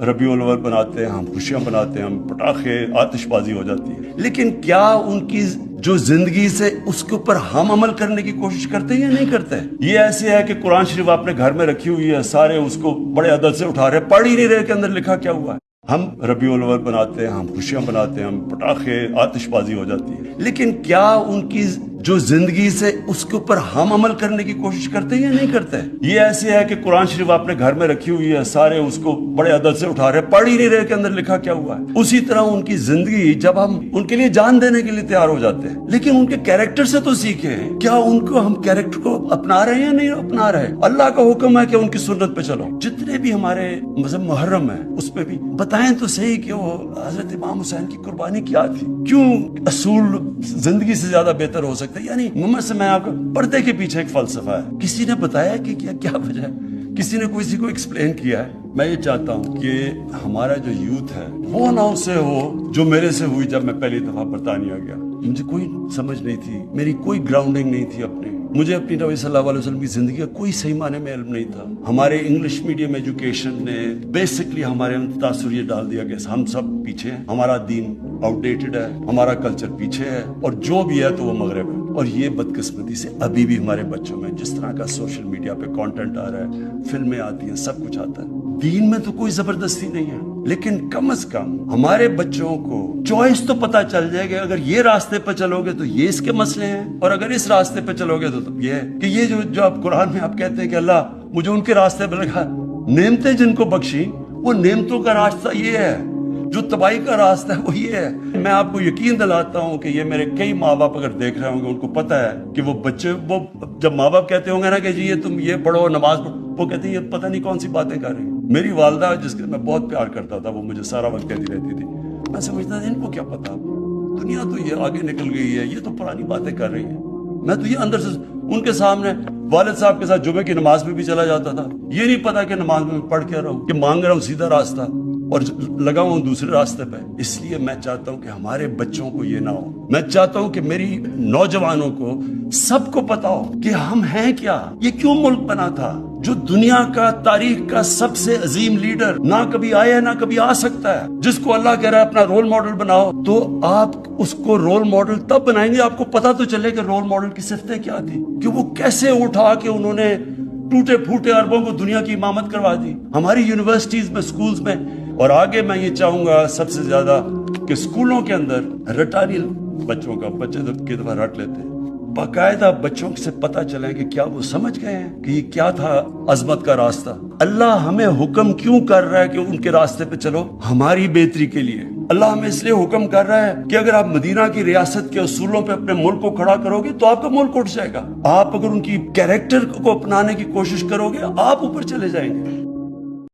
रबीउल अव्वल बनाते हैं, हम खुशियां बनाते हैं, हम पटाखे आतिशबाजी हो जाती है, लेकिन क्या उनकी जो जिंदगी से उसके ऊपर हम अमल करने की कोशिश करते हैं या नहीं करते हैं? ये ऐसे है कि कुरान शरीफ आपने घर में रखी हुई है, सारे उसको बड़े अदब से उठा रहे, पढ़ ही नहीं रहे के अंदर लिखा क्या हुआ है। हम रबीउल अव्वल बनाते हैं, हम खुशियां बनाते हैं, हम पटाखे आतिशबाजी हो जाती है, लेकिन क्या उनकी जो जिंदगी से उसके ऊपर हम अमल करने की कोशिश करते हैं या नहीं करते हैं? ये ऐसे है कि कुरान शरीफ आपने घर में रखी हुई है, सारे उसको बड़े अदब से उठा रहे, पढ़ ही नहीं रहे के अंदर लिखा क्या हुआ है। उसी तरह उनकी जिंदगी जब हम उनके लिए जान देने के लिए तैयार हो जाते हैं, लेकिन उनके कैरेक्टर से तो सीखे, क्या उनको हम कैरेक्टर को अपना रहे हैं या नहीं अपना रहे? अल्लाह का हुक्म है कि उनकी सुन्नत पे चलो। जितने भी हमारे मजहब मुहर्रम है उस पे भी बताएं तो सही कि वो हजरत इमाम हुसैन की कुर्बानी क्या थी, क्यों असूल जिंदगी से ज्यादा बेहतर हो सकता। यानी मोहम्मद से मैं आपको पर्दे के पीछे एक फलसफा है, किसी ने बताया कि क्या वजह है, किसी ने किसी को एक्सप्लेन किया है। मैं ये चाहता हूँ कि हमारा जो यूथ है वो ना उससे हो जो मेरे से हुई जब मैं पहली दफा बरतानिया गया। मुझे कोई समझ नहीं थी, मेरी कोई ग्राउंडिंग नहीं थी अपनी, मुझे अपनी नबी सल्लल्लाहु अलैहि वसल्लम की जिंदगी का कोई सही माने में इल्म नहीं था। हमारे इंग्लिश मीडियम एजुकेशन ने बेसिकली हमारे तासुर ये डाल दिया कि हम सब पीछे हैं, हमारा दीन आउटडेटेड है, हमारा कल्चर पीछे है, और जो भी है तो वो मगरब है। और ये बदकिस्मती से अभी भी हमारे बच्चों में जिस तरह का सोशल मीडिया पे कंटेंट आ रहा है, फिल्में आती हैं, सब कुछ आता है। दीन में तो कोई जबरदस्ती नहीं है, लेकिन कम से कम हमारे बच्चों को चॉइस तो पता चल जाएगा, अगर ये रास्ते पर चलोगे तो ये इसके मसले हैं, और अगर इस रास्ते पर चलोगे तो ये है कि ये जो आप कुरान में आप कहते हैं कि अल्लाह मुझे उनके रास्ते पर रखा, नेमतें जिनको बख्शी, वो नेमतों का रास्ता ये है, जो तबाही का रास्ता है वो ये है। मैं आपको यकीन दिलाता हूँ कि ये मेरे कई माँ बाप अगर देख रहे होंगे, उनको पता है कि वो बच्चे, वो जब माँ बाप कहते होंगे ना कि जी ये तुम ये पढ़ो, नमाज पढ़ो, वो कहते हैं ये पता नहीं कौन सी बातें कर रही हैं। मेरी वालदा जिसके मैं बहुत प्यार करता था, वो मुझे सारा वक्त कहती रहती थी, मैं समझता था इनको क्या पता, दुनिया तो ये आगे निकल गई है, ये तो पुरानी बातें कर रही है। मैं तो ये अंदर से उनके सामने वालिद साहब के साथ जुमे की नमाज में भी चला जाता था, ये नहीं पता कि नमाज में पढ़ क्या रहा हूँ, कि मांग रहा हूँ सीधा रास्ता और लगा हूं दूसरे रास्ते पे। इसलिए मैं चाहता हूं कि हमारे बच्चों को ये ना हो, मैं चाहता हूं कि मेरी नौजवानों को सबको पता हो कि हम हैं क्या, ये क्यों मुल्क बना था, जो दुनिया का तारीख का सबसे अजीम लीडर ना कभी आया ना कभी आ सकता है, जिसको अल्लाह कह रहा है अपना रोल मॉडल बनाओ, तो आप उसको रोल मॉडल तब बनाएंगे आपको पता तो चले कि रोल मॉडल की सिफ्तें क्या थी, कि वो कैसे उठा के उन्होंने टूटे फूटे अरबों को दुनिया की इमामत करवा दी हमारी यूनिवर्सिटीज में, स्कूल्स में। और आगे मैं ये चाहूंगा सबसे ज्यादा कि स्कूलों के अंदर रटानी बच्चों का, बच्चे तो की दफा रट लेते हैं, बाकायदा बच्चों से पता चले कि क्या वो समझ गए हैं कि ये क्या था अजमत का रास्ता। अल्लाह हमें हुक्म क्यों कर रहा है कि उनके रास्ते पे चलो, हमारी बेहतरी के लिए। अल्लाह हमें इसलिए हुक्म कर रहा है कि अगर आप मदीना की रियासत के उसूलों पे अपने मुल्क को खड़ा करोगे तो आपका मुल्क उठ जाएगा। आप अगर उनकी कैरेक्टर को अपनाने की कोशिश करोगे आप ऊपर चले जाएंगे।